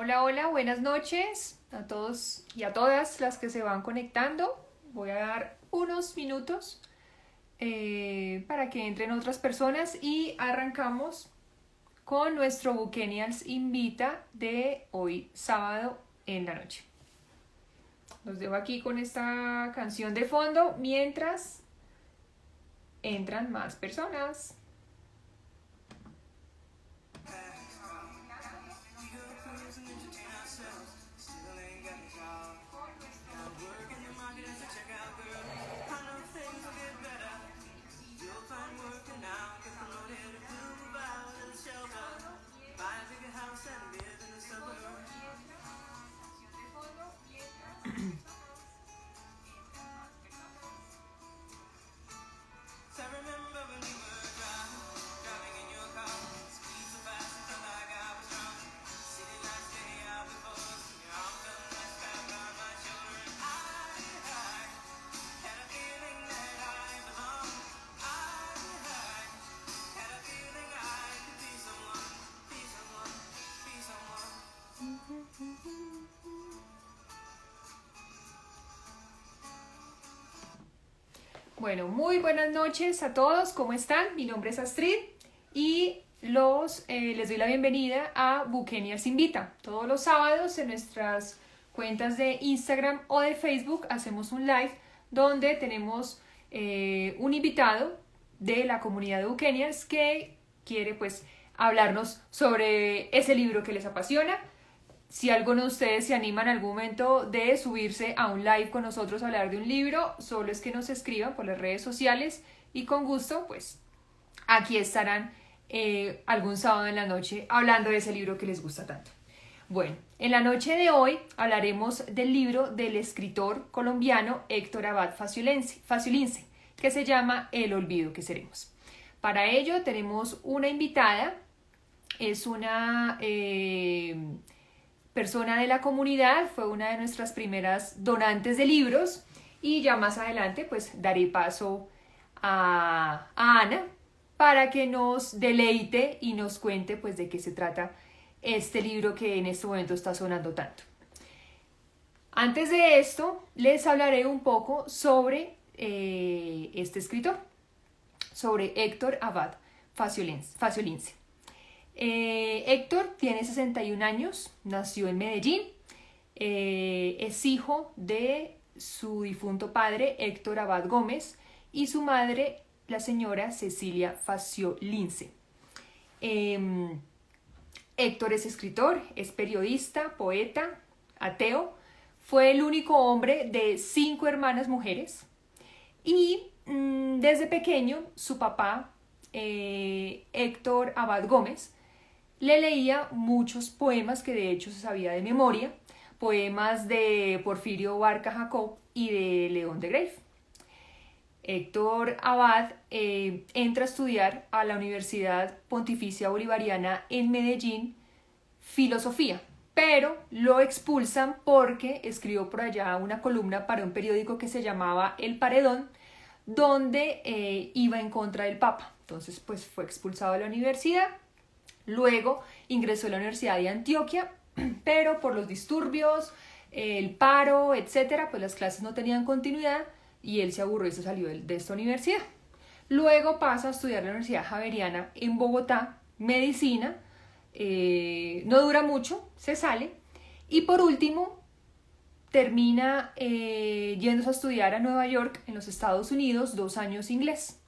Hola, hola, buenas noches a todos y a todas las que se van conectando. Voy a dar unos minutos para que entren otras personas y arrancamos con nuestro Bucenials Invita de hoy sábado en la noche. Los dejo aquí con esta canción de fondo mientras entran más personas. Bueno, muy buenas noches a todos, ¿cómo están? Mi nombre es Astrid y les doy la bienvenida a Bucenials Invita. Todos los sábados en nuestras cuentas de Instagram o de Facebook hacemos un live donde tenemos un invitado de la comunidad de Bucenials que quiere pues hablarnos sobre ese libro que les apasiona. Si alguno de ustedes se anima en algún momento de subirse a un live con nosotros a hablar de un libro, solo es que nos escriban por las redes sociales y con gusto, pues aquí estarán algún sábado en la noche hablando de ese libro que les gusta tanto. Bueno, en la noche de hoy hablaremos del libro del escritor colombiano Héctor Abad Faciolince, que se llama El olvido que seremos. Para ello tenemos una invitada, es una persona de la comunidad, fue una de nuestras primeras donantes de libros y ya más adelante pues daré paso a Ana para que nos deleite y nos cuente pues de qué se trata este libro que en este momento está sonando tanto. Antes de esto les hablaré un poco sobre este escritor, sobre Héctor Abad Faciolince. Héctor tiene 61 años, nació en Medellín, es hijo de su difunto padre Héctor Abad Gómez y su madre, la señora Cecilia Faciolince. Héctor es escritor, es periodista, poeta, ateo, fue el único hombre de 5 hermanas mujeres y desde pequeño su papá, Héctor Abad Gómez, le leía muchos poemas que de hecho se sabía de memoria, poemas de Porfirio Barca Jacob y de León de Greiff. Héctor Abad entra a estudiar a la Universidad Pontificia Bolivariana en Medellín filosofía, pero lo expulsan porque escribió por allá una columna para un periódico que se llamaba El Paredón, donde iba en contra del Papa. Entonces pues fue expulsado de la universidad. Luego ingresó a la Universidad de Antioquia, pero por los disturbios, el paro, etcétera, pues las clases no tenían continuidad y él se aburrió y se salió de esta universidad. Luego pasa a estudiar en la Universidad Javeriana en Bogotá, medicina, no dura mucho, se sale y por último termina yéndose a estudiar a Nueva York en los Estados Unidos 2 años inglés.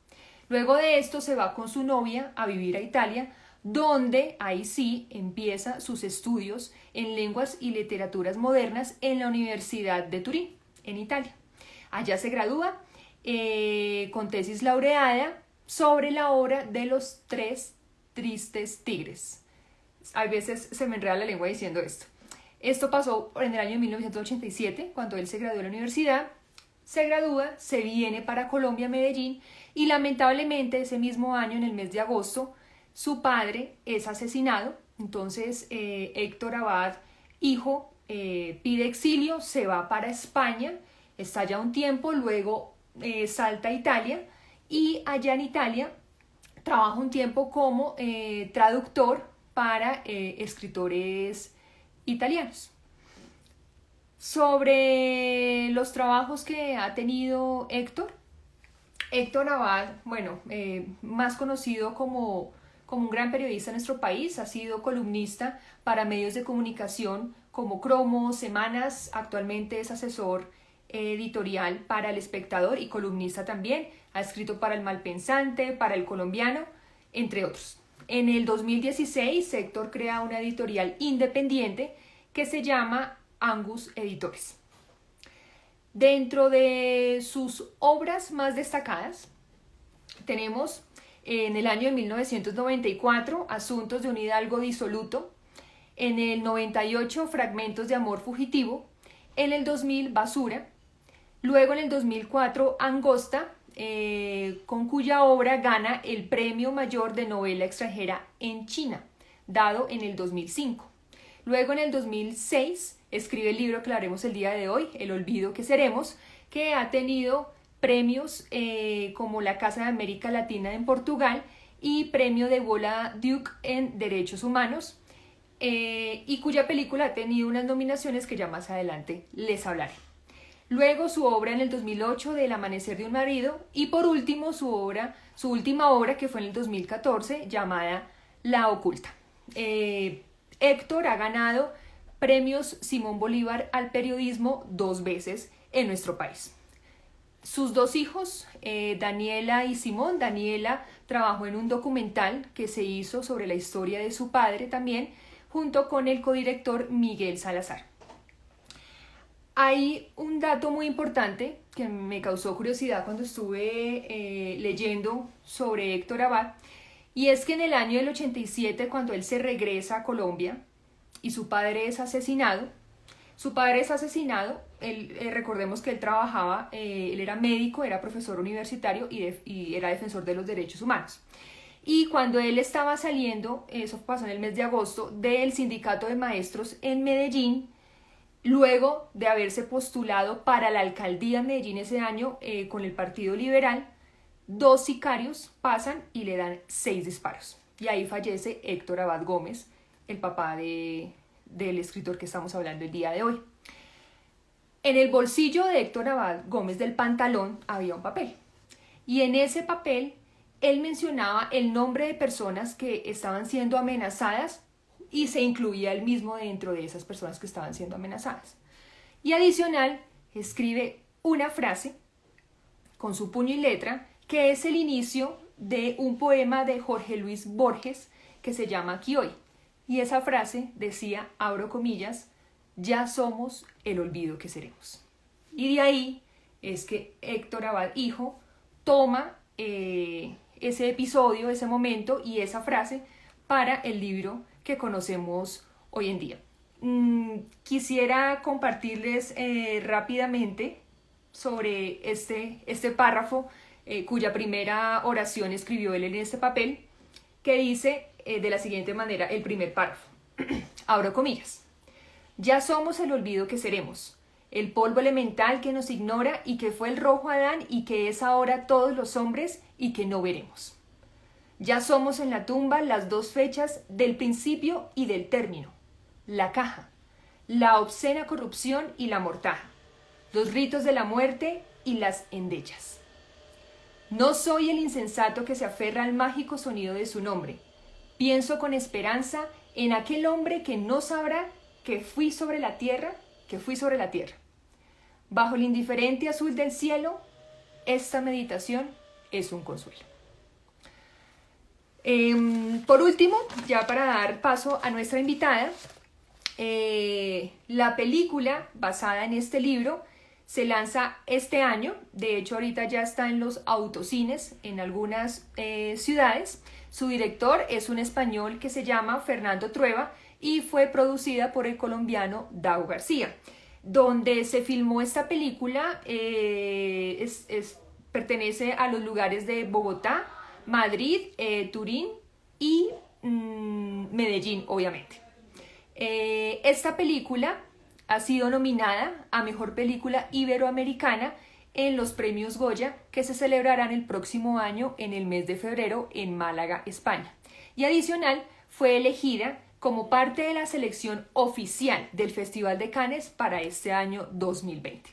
Luego de esto se va con su novia a vivir a Italia, donde ahí sí empieza sus estudios en lenguas y literaturas modernas en la Universidad de Turín, en Italia. Allá se gradúa con tesis laureada sobre la obra de los 3 tristes tigres. A veces se me enreda la lengua diciendo esto. Esto pasó en el año 1987, cuando él se graduó de la universidad, se gradúa, se viene para Colombia, Medellín, y lamentablemente ese mismo año, en el mes de agosto, su padre es asesinado. Entonces Héctor Abad, hijo, pide exilio, se va para España, está allá un tiempo, luego salta a Italia y allá en Italia trabaja un tiempo como traductor para escritores italianos. Sobre los trabajos que ha tenido Héctor Abad, bueno, más conocido como un gran periodista en nuestro país, ha sido columnista para medios de comunicación como Cromo, Semanas, actualmente es asesor editorial para El Espectador y columnista también, ha escrito para El Malpensante, para El Colombiano, entre otros. En el 2016, Héctor crea una editorial independiente que se llama Angus Editores. Dentro de sus obras más destacadas tenemos en el año de 1994 Asuntos de un Hidalgo disoluto, en el 98 Fragmentos de amor fugitivo, en el 2000 Basura, luego en el 2004 Angosta, con cuya obra gana el Premio Mayor de Novela Extranjera en China, dado en el 2005. Luego en el 2006 escribe el libro que hablaremos el día de hoy, El olvido que seremos, que ha tenido premios como la Casa de América Latina en Portugal y premio de Bola Duke en Derechos Humanos, y cuya película ha tenido unas nominaciones que ya más adelante les hablaré. Luego su obra en el 2008 de El amanecer de un marido y por último su última obra que fue en el 2014 llamada La oculta. Héctor ha ganado premios Simón Bolívar al periodismo 2 veces en nuestro país. Sus 2 hijos, Daniela y Simón. Daniela trabajó en un documental que se hizo sobre la historia de su padre también, junto con el codirector Miguel Salazar. Hay un dato muy importante que me causó curiosidad cuando estuve leyendo sobre Héctor Abad, y es que en el año del 87, cuando él se regresa a Colombia y su padre es asesinado, recordemos que él trabajaba, él era médico, era profesor universitario y era defensor de los derechos humanos. Y cuando él estaba saliendo, eso pasó en el mes de agosto, del sindicato de maestros en Medellín, luego de haberse postulado para la alcaldía de Medellín ese año con el Partido Liberal, 2 sicarios pasan y le dan 6 disparos. Y ahí fallece Héctor Abad Gómez, el papá del escritor que estamos hablando el día de hoy. En el bolsillo de Héctor Abad Gómez del pantalón había un papel. Y en ese papel él mencionaba el nombre de personas que estaban siendo amenazadas y se incluía él mismo dentro de esas personas que estaban siendo amenazadas. Y adicional, escribe una frase con su puño y letra que es el inicio de un poema de Jorge Luis Borges que se llama Aquí hoy. Y esa frase decía, abro comillas, ya somos el olvido que seremos. Y de ahí es que Héctor Abad hijo toma ese episodio, ese momento y esa frase para el libro que conocemos hoy en día. Quisiera compartirles rápidamente sobre este párrafo cuya primera oración escribió él en este papel, que dice de la siguiente manera, el primer párrafo. Abro comillas. Ya somos el olvido que seremos, el polvo elemental que nos ignora y que fue el rojo Adán y que es ahora todos los hombres y que no veremos. Ya somos en la tumba las 2 fechas del principio y del término, la caja, la obscena corrupción y la mortaja, los ritos de la muerte y las endechas. No soy el insensato que se aferra al mágico sonido de su nombre. Pienso con esperanza en aquel hombre que no sabrá que fui sobre la tierra. Bajo el indiferente azul del cielo, esta meditación es un consuelo. Por último, ya para dar paso a nuestra invitada, la película basada en este libro se lanza este año. De hecho, ahorita ya está en los autocines en algunas ciudades. Su director es un español que se llama Fernando Trueba y fue producida por el colombiano Dago García. Donde se filmó esta película pertenece a los lugares de Bogotá, Madrid, Turín y Medellín, obviamente. Esta película ha sido nominada a Mejor Película Iberoamericana en los premios Goya que se celebrarán el próximo año en el mes de febrero en Málaga, España. Y adicional, fue elegida como parte de la selección oficial del Festival de Cannes para este año 2020.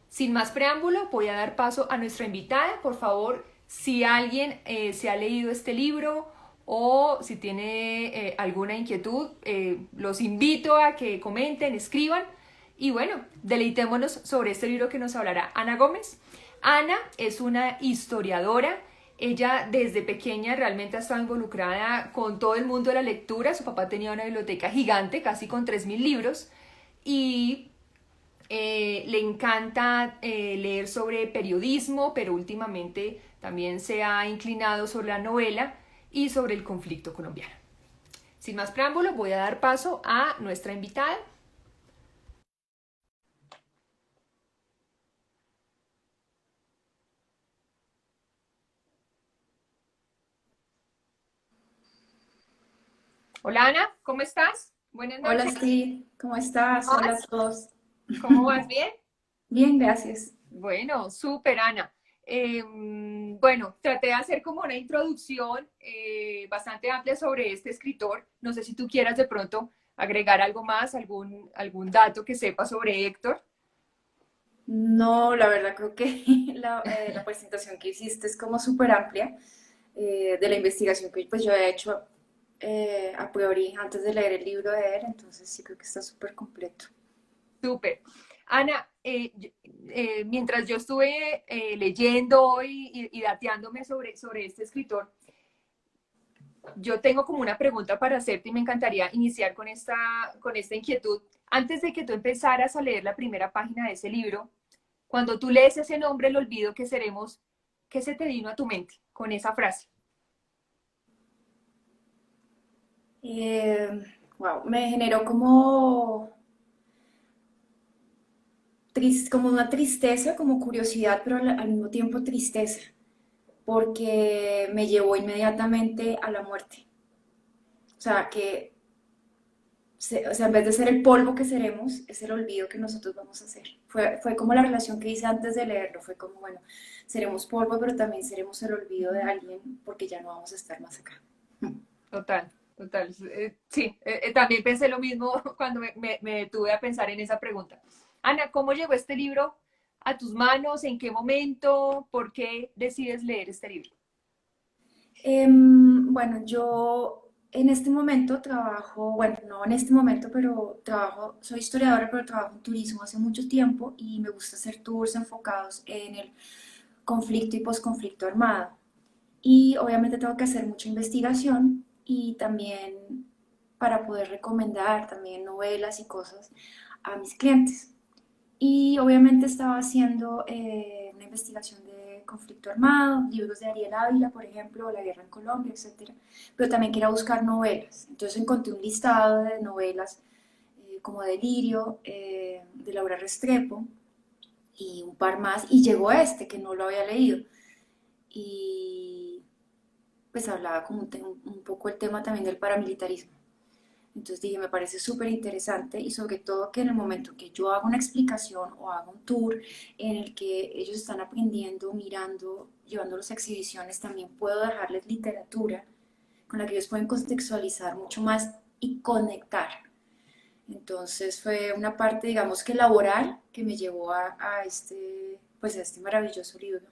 Sin más preámbulo, voy a dar paso a nuestra invitada. Por favor, si alguien se ha leído este libro o si tiene alguna inquietud, los invito a que comenten, escriban y bueno, deleitémonos sobre este libro que nos hablará Ana Gómez. Ana es una historiadora. Ella desde pequeña realmente ha estado involucrada con todo el mundo de la lectura. Su papá tenía una biblioteca gigante, casi con 3.000 libros, y le encanta leer sobre periodismo, pero últimamente también se ha inclinado sobre la novela y sobre el conflicto colombiano. Sin más preámbulo, voy a dar paso a nuestra invitada. Hola Ana, ¿cómo estás? Buenas Hola, noches. sí, ¿cómo estás? ¿Cómo Hola a vas? todos. ¿Cómo vas? ¿Bien? Bien, gracias. Bueno, súper Ana. Bueno, traté de hacer como una introducción bastante amplia sobre este escritor. No sé si tú quieras de pronto agregar algo más, algún dato que sepas sobre Héctor. No, la verdad creo que la presentación que hiciste es como súper amplia de la investigación que pues yo he hecho a priori antes de leer el libro de él, entonces sí creo que está súper completo. Súper. Ana, mientras yo estuve leyendo y dateándome sobre este escritor, yo tengo como una pregunta para hacerte y me encantaría iniciar con esta inquietud. Antes de que tú empezaras a leer la primera página de ese libro, cuando tú lees ese nombre, el olvido que seremos, ¿qué se te vino a tu mente con esa frase? Eh, wow, me generó como, como una tristeza, como curiosidad, pero al mismo tiempo tristeza, porque me llevó inmediatamente a la muerte. O sea, que o sea, en vez de ser el polvo que seremos, es el olvido que nosotros vamos a hacer. Fue como la relación que hice antes de leerlo, fue como, bueno, seremos polvo, pero también seremos el olvido de alguien porque ya no vamos a estar más acá. Total, total. Sí, también pensé lo mismo cuando me detuve a pensar en esa pregunta. Ana, ¿cómo llegó este libro a tus manos? ¿En qué momento? ¿Por qué decides leer este libro? Bueno, yo en este momento trabajo, bueno, no en este momento, pero trabajo, soy historiadora, pero trabajo en turismo hace mucho tiempo y me gusta hacer tours enfocados en el conflicto y posconflicto armado. Y obviamente tengo que hacer mucha investigación y también para poder recomendar también novelas y cosas a mis clientes. Y obviamente estaba haciendo una investigación de conflicto armado, libros de Ariel Ávila, por ejemplo, La guerra en Colombia, etcétera. Pero también quería buscar novelas. Entonces encontré un listado de novelas como Delirio, de Laura Restrepo, y un par más. Y llegó este, que no lo había leído. Y pues hablaba como un poco el tema también del paramilitarismo. Entonces dije, me parece súper interesante y sobre todo que en el momento que yo hago una explicación o hago un tour en el que ellos están aprendiendo, mirando, llevándolos a exhibiciones, también puedo dejarles literatura con la que ellos pueden contextualizar mucho más y conectar. Entonces fue una parte, digamos que laboral, que me llevó pues a este maravilloso libro.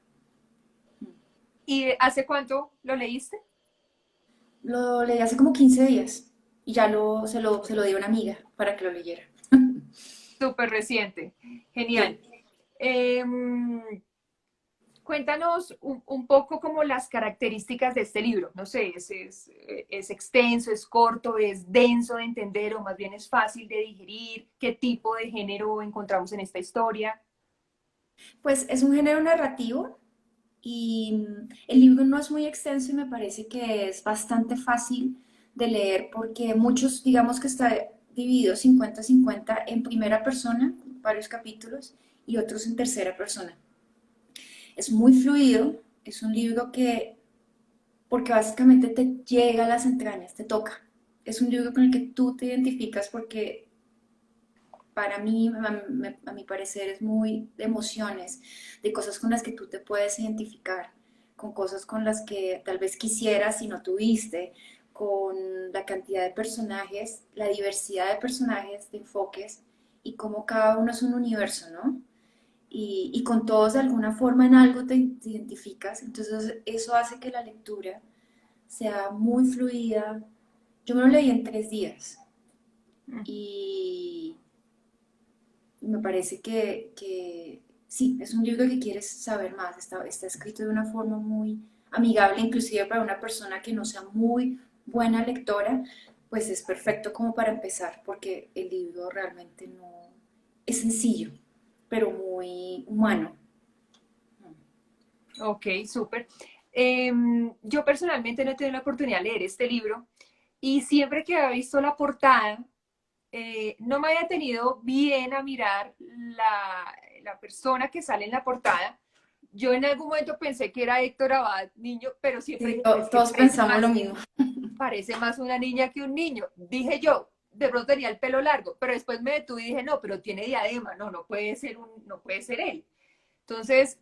¿Y hace cuánto lo leíste? Lo leí hace como 15 días y ya se lo di a una amiga para que lo leyera. Súper reciente. Genial. Sí. Em, Cuéntanos un poco como las características de este libro. No sé, es extenso, es corto, es denso de entender o más bien es fácil de digerir. ¿Qué tipo de género encontramos en esta historia? Pues es un género narrativo y el libro no es muy extenso y me parece que es bastante fácil de leer porque muchos, digamos que está dividido 50-50 en primera persona, varios capítulos, y otros en tercera persona. Es muy fluido, es un libro que, porque básicamente te llega a las entrañas, te toca. Es un libro con el que tú te identificas porque para mí, a mi parecer, es muy de emociones, de cosas con las que tú te puedes identificar, con cosas con las que tal vez quisieras y no tuviste, con la cantidad de personajes, la diversidad de personajes, de enfoques y cómo cada uno es un universo, ¿no? Y con todos de alguna forma en algo te identificas, entonces eso hace que la lectura sea muy fluida. Yo me lo leí en 3 días Mm. y me parece que sí, es un libro que quieres saber más, está escrito de una forma muy amigable, inclusive para una persona que no sea muy buena lectora, pues es perfecto como para empezar, porque el libro realmente no es sencillo, pero muy humano. Ok, súper. Yo personalmente no he tenido la oportunidad de leer este libro y siempre que había visto la portada, no me había tenido bien a mirar la persona que sale en la portada. Yo en algún momento pensé que era Héctor Abad, niño, pero siempre Sí, dije, pero es que todos pensamos lo mismo. parece más una niña que un niño. Dije yo, de pronto tenía el pelo largo, pero después me detuve y dije, no, pero tiene diadema, no, no puede ser él. Entonces,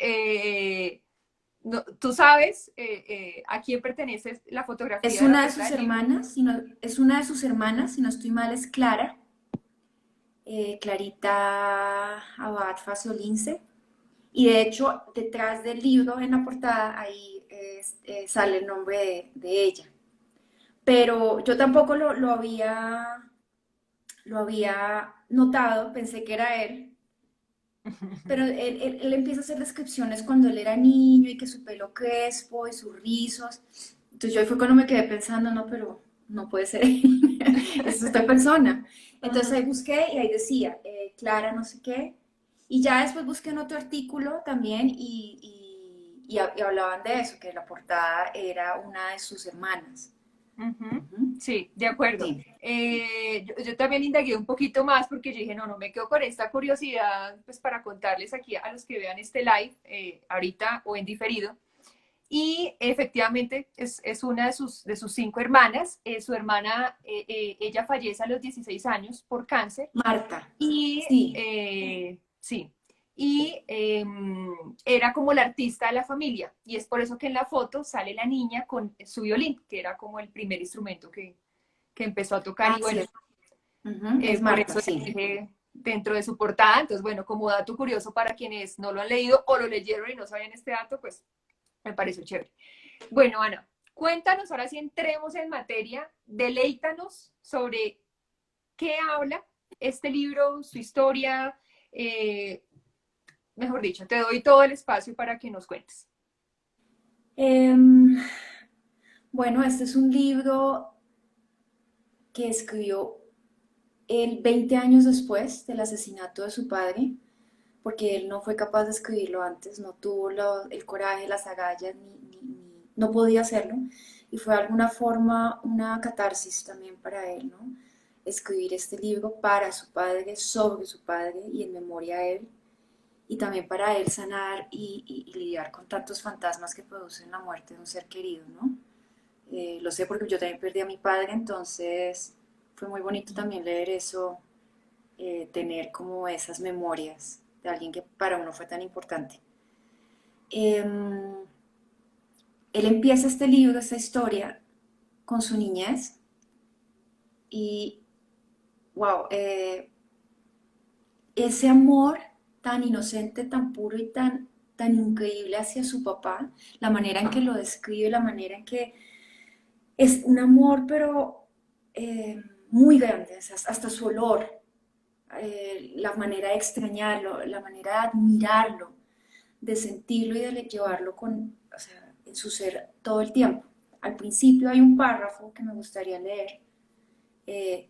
no, tú sabes a quién pertenece la Es fotografía de la una de portada sus del libro. hermanas, es una de sus hermanas, si no estoy mal, es Clara, Clarita Abad Faciolince. Y de hecho, detrás del libro, en la portada, ahí sale el nombre de ella. Pero yo tampoco lo había notado, pensé que era él, pero él empieza a hacer descripciones cuando él era niño y que su pelo crespo y sus rizos. Entonces yo ahí fue cuando me quedé pensando, no, pero no puede ser él, es esta persona. Entonces ahí busqué y ahí decía, Clara no sé qué. Y ya después busqué en otro artículo también y hablaban de eso, que la portada era una de sus hermanas. Ujú. Ujú. Sí, de acuerdo. Sí, Yo también indagué un poquito más porque yo dije, no, no me quedo con esta curiosidad, pues para contarles aquí a los que vean este live, ahorita o en diferido. Y efectivamente es una de sus 5 hermanas. Su hermana, ella fallece a los 16 años por cáncer Marta, y sí, sí, y era como la artista de la familia. Y es por eso que en la foto sale la niña con su violín, que era como el primer instrumento que empezó a tocar. ah, Y bueno, cierto. Ujú, es por Marta, eso le sí. dije dentro de su portada. Entonces, bueno, como dato curioso para quienes no lo han leído o lo leyeron y no sabían este dato, pues me pareció chévere. Bueno, Ana, cuéntanos ahora sí entremos en materia, deleítanos sobre qué habla este libro, su historia, eh, mejor dicho, te doy todo el espacio para que nos cuentes. Em, bueno, este es un libro que escribió él 20 años después del asesinato de su padre, porque él no fue capaz de escribirlo antes, no tuvo el coraje, las agallas, no podía hacerlo. Y fue de alguna forma una catarsis también para él, ¿no? Escribir este libro para su padre, sobre su padre y en memoria a él, y también para él sanar y lidiar con tantos fantasmas que producen la muerte de un ser querido, ¿no? Lo sé porque yo también perdí a mi padre, entonces fue muy bonito también leer eso, tener como esas memorias de alguien que para uno fue tan importante. Eh, Él empieza este libro, esta historia, con su niñez y, wow, ese amor tan inocente, tan puro y tan increíble hacia su papá, la manera en que lo describe, la manera en que es un amor, pero muy grande, hasta su olor, la manera de extrañarlo, la manera de admirarlo, de sentirlo y de llevarlo o sea, en su ser todo el tiempo. Al principio hay un párrafo que me gustaría leer, eh,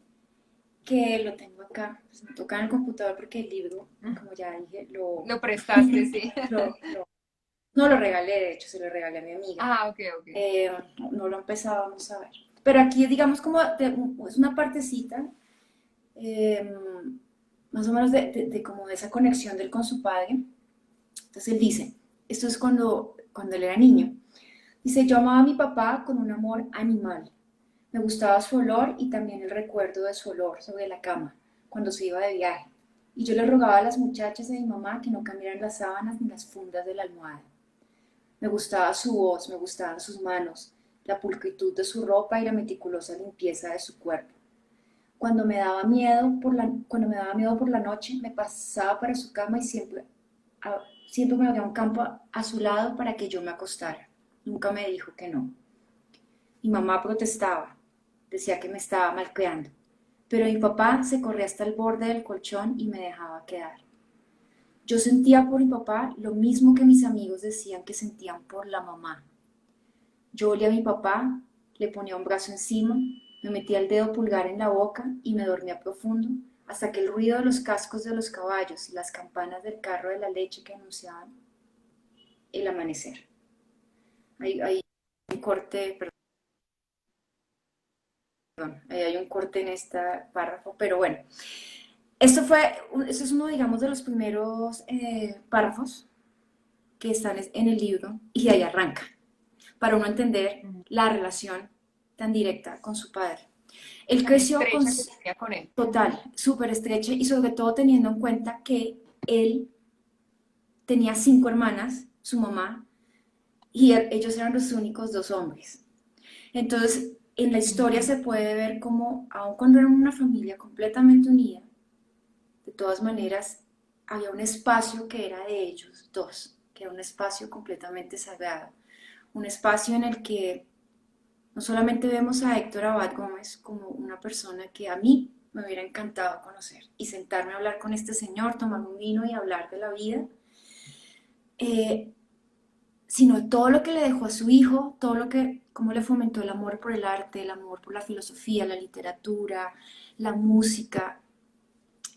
que lo tengo acá, pues me toca en el computador porque el libro, como ya dije, Lo prestaste, sí. lo, lo- no lo regalé, de hecho, se lo regalé a mi amiga. Ah, ok, ok. No lo he empezado, vamos a ver. Pero aquí, digamos, como es una partecita, eh, más o menos como de esa conexión de él con su padre. Entonces él dice, esto es cuando él era niño. Dice, yo amaba a mi papá con un amor animal. Me gustaba su olor y también el recuerdo de su olor sobre la cama, cuando se iba de viaje. Y yo le rogaba a las muchachas de mi mamá que no cambiaran las sábanas ni las fundas de la almohada. Me gustaba su voz, me gustaban sus manos, la pulcritud de su ropa y la meticulosa limpieza de su cuerpo. Cuando me daba miedo por la noche, me pasaba para su cama y siempre me abría un campo a su lado para que yo me acostara. Nunca me dijo que no. Mi mamá protestaba, decía que me estaba malcriando, pero mi papá se corría hasta el borde del colchón y me dejaba quedar. Yo sentía por mi papá lo mismo que mis amigos decían que sentían por la mamá. Yo olía a mi papá, le ponía un brazo encima, me metía el dedo pulgar en la boca y me dormía profundo hasta que el ruido de los cascos de los caballos y las campanas del carro de la leche que anunciaban el amanecer. Hay un corte, perdón, ahí hay un corte en este párrafo, pero bueno, esto es uno, digamos, de los primeros párrafos que están en el libro y de ahí arranca, para uno entender Mm. la relación tan directa con su padre. Él Tan creció con estrecha que tenía con él. total, súper estrecha y sobre todo teniendo en cuenta que él tenía 5 hermanas, su mamá, y ellos eran los únicos 2 hombres. Entonces, en la historia Ujú. se puede ver como, aun cuando eran una familia completamente unida, de todas maneras, había un espacio que era de ellos dos, que era un espacio completamente sagrado, un espacio en el que no solamente vemos a Héctor Abad Gómez como una persona que a mí me hubiera encantado conocer y sentarme a hablar con este señor, tomar un vino y hablar de la vida, eh, sino todo lo que le dejó a su hijo, cómo le fomentó el amor por el arte, el amor por la filosofía, la literatura, la música,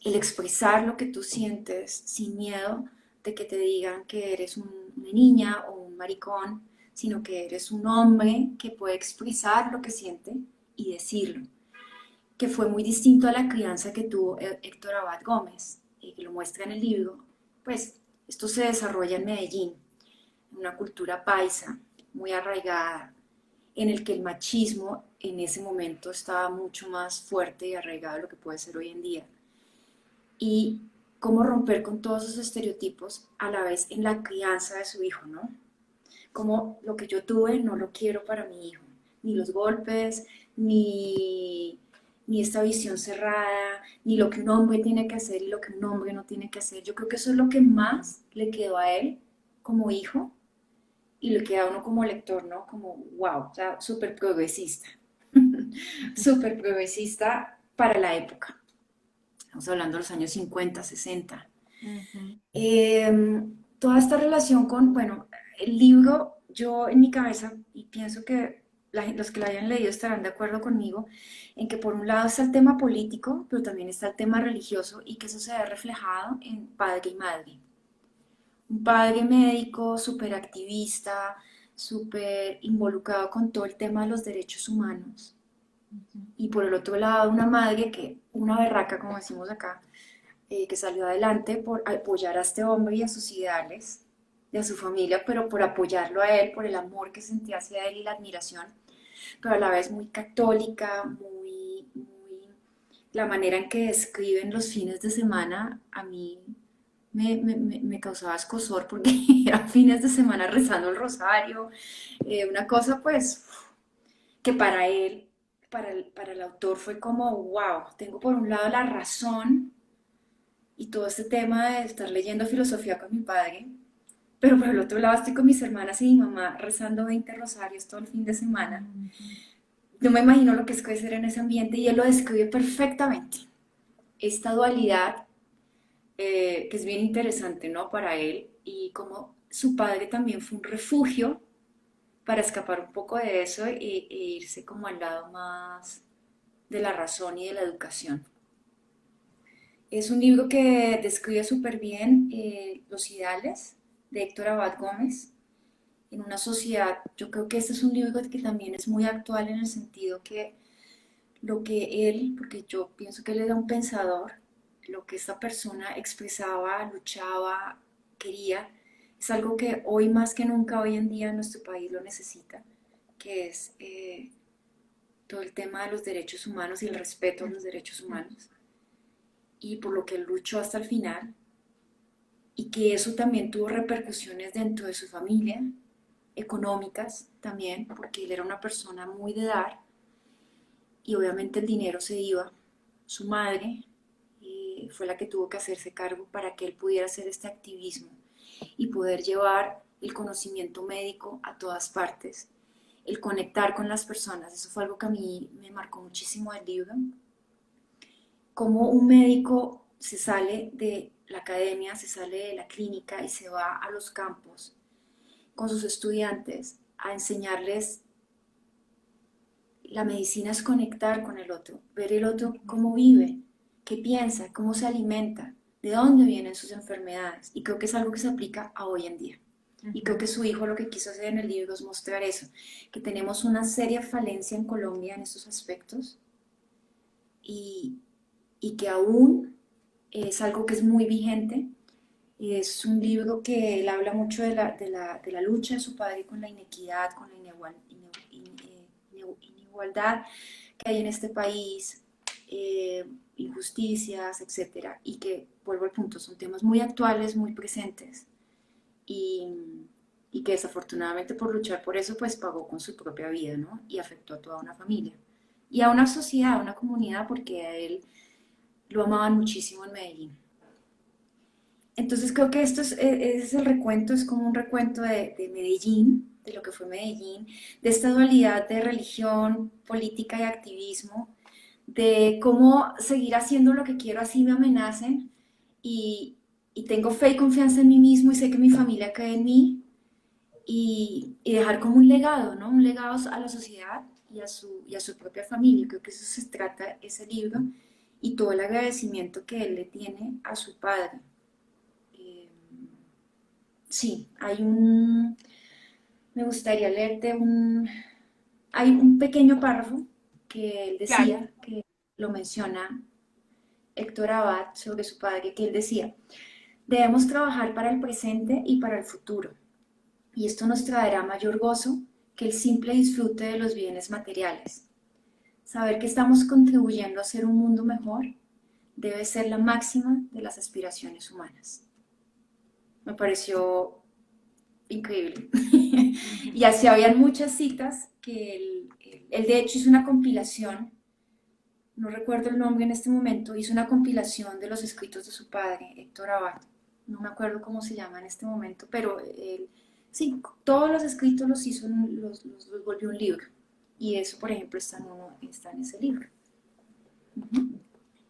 el expresar lo que tú sientes sin miedo de que te digan que eres una niña o un maricón, sino que eres un hombre que puede expresar lo que siente y decirlo, que fue muy distinto a la crianza que tuvo Héctor Abad Gómez, que lo muestra en el libro. Pues esto se desarrolla en Medellín, una cultura paisa muy arraigada, en el que el machismo en ese momento estaba mucho más fuerte y arraigado de lo que puede ser hoy en día. Y cómo romper con todos esos estereotipos a la vez en la crianza de su hijo, ¿no? Como lo que yo tuve no lo quiero para mi hijo, ni los golpes, ni esta visión cerrada, ni lo que un hombre tiene que hacer y lo que un hombre no tiene que hacer. Yo creo que eso es lo que más le quedó a él como hijo y le queda a uno como lector, ¿no? Como, wow, o sea, súper progresista, súper progresista para la época. Estamos hablando de los años 50, 60. Ujú. Toda esta relación con, bueno, el libro, yo en mi cabeza, y pienso que los que lo hayan leído estarán de acuerdo conmigo, en que por un lado está el tema político, pero también está el tema religioso y que eso se ve reflejado en padre y madre. Un padre médico, súper activista, súper involucrado con todo el tema de los derechos humanos. Ujú. Y por el otro lado, una madre que, una berraca, como decimos acá, que salió adelante por apoyar a este hombre y a sus ideales, y a su familia, pero por apoyarlo a él, por el amor que sentía hacia él y la admiración, pero a la vez muy católica, la manera en que describen los fines de semana a mí me causaba escozor porque eran fines de semana rezando el rosario, una cosa pues que para él, para el autor fue como, wow, tengo por un lado la razón y todo este tema de estar leyendo filosofía con mi padre, pero por el otro lado estoy con mis hermanas y mi mamá rezando 20 rosarios todo el fin de semana. Ujú. No me imagino lo que es crecer en ese ambiente y él lo describe perfectamente. Esta dualidad que es bien interesante, ¿no? Para él y como su padre también fue un refugio para escapar un poco de eso e irse como al lado más de la razón y de la educación. Es un libro que describe súper bien los ideales de Héctor Abad Gómez en una sociedad. Yo creo que este es un libro que también es muy actual en el sentido que lo que él, porque yo pienso que él era un pensador, lo que esta persona expresaba, luchaba, quería, es algo que hoy más que nunca, hoy en día nuestro país lo necesita, que es todo el tema de los derechos humanos y el respeto a los derechos humanos, y por lo que él luchó hasta el final, y que eso también tuvo repercusiones dentro de su familia, económicas también, porque él era una persona muy de dar y obviamente el dinero se iba. Su madre fue la que tuvo que hacerse cargo para que él pudiera hacer este activismo y poder llevar el conocimiento médico a todas partes, el conectar con las personas. Eso fue algo que a mí me marcó muchísimo del libro. Cómo un médico se sale de la academia, se sale de la clínica y se va a los campos con sus estudiantes a enseñarles. La medicina es conectar con el otro, ver el otro cómo vive, qué piensa, cómo se alimenta, de dónde vienen sus enfermedades. Y creo que es algo que se aplica a hoy en día. Y creo que su hijo lo que quiso hacer en el libro es mostrar eso, que tenemos una seria falencia en Colombia en estos aspectos y, y que aún es algo que es muy vigente. Y es un libro que él habla mucho de la lucha de su padre con la inequidad, con la inigualdad que hay en este país, injusticias, etcétera. Y que, vuelvo al punto, son temas muy actuales, muy presentes. Y que desafortunadamente por luchar por eso, pues pagó con su propia vida, ¿no? Y afectó a toda una familia. Y a una sociedad, a una comunidad, porque a él lo amaban muchísimo en Medellín. Entonces creo que esto es el recuento, es como un recuento de Medellín, de lo que fue Medellín, de esta dualidad de religión, política y activismo, de cómo seguir haciendo lo que quiero así me amenacen y, y tengo fe y confianza en mí mismo y sé que mi familia cree en mí y dejar como un legado, ¿no? Un legado a la sociedad y a su propia familia. Creo que eso se trata ese libro y todo el agradecimiento que él le tiene a su padre. Eh, sí, me gustaría leerte hay un pequeño párrafo que él Claro. decía, que lo menciona Héctor Abad sobre su padre, que él decía, debemos trabajar para el presente y para el futuro, y esto nos traerá mayor gozo que el simple disfrute de los bienes materiales. Saber que estamos contribuyendo a hacer un mundo mejor debe ser la máxima de las aspiraciones humanas. Me pareció increíble. Y así habían muchas citas que él de hecho hizo una compilación, no recuerdo el nombre en este momento, hizo una compilación de los escritos de su padre, Héctor Abad. No me acuerdo cómo se llama en este momento, pero él, sí, todos los escritos los hizo, los volvió un libro. Y eso, por ejemplo, está en ese libro. Uh-huh.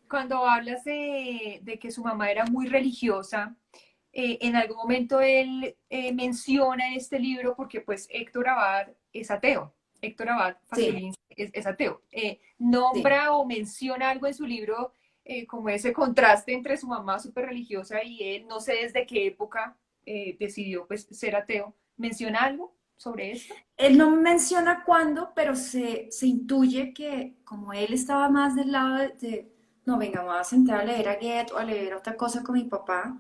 Cuando hablas de que su mamá era muy religiosa, en algún momento él menciona en este libro, porque pues Héctor Abad es ateo, Héctor Abad Sí, Faciolince es ateo, sí. nombra o menciona algo en su libro como ese contraste entre su mamá súper religiosa y él, no sé desde qué época decidió pues ser ateo. ¿Menciona algo sobre esto? Él no menciona cuándo, pero se intuye que como él estaba más del lado no, venga, me voy a sentar a leer a Goethe o a leer otra cosa con mi papá,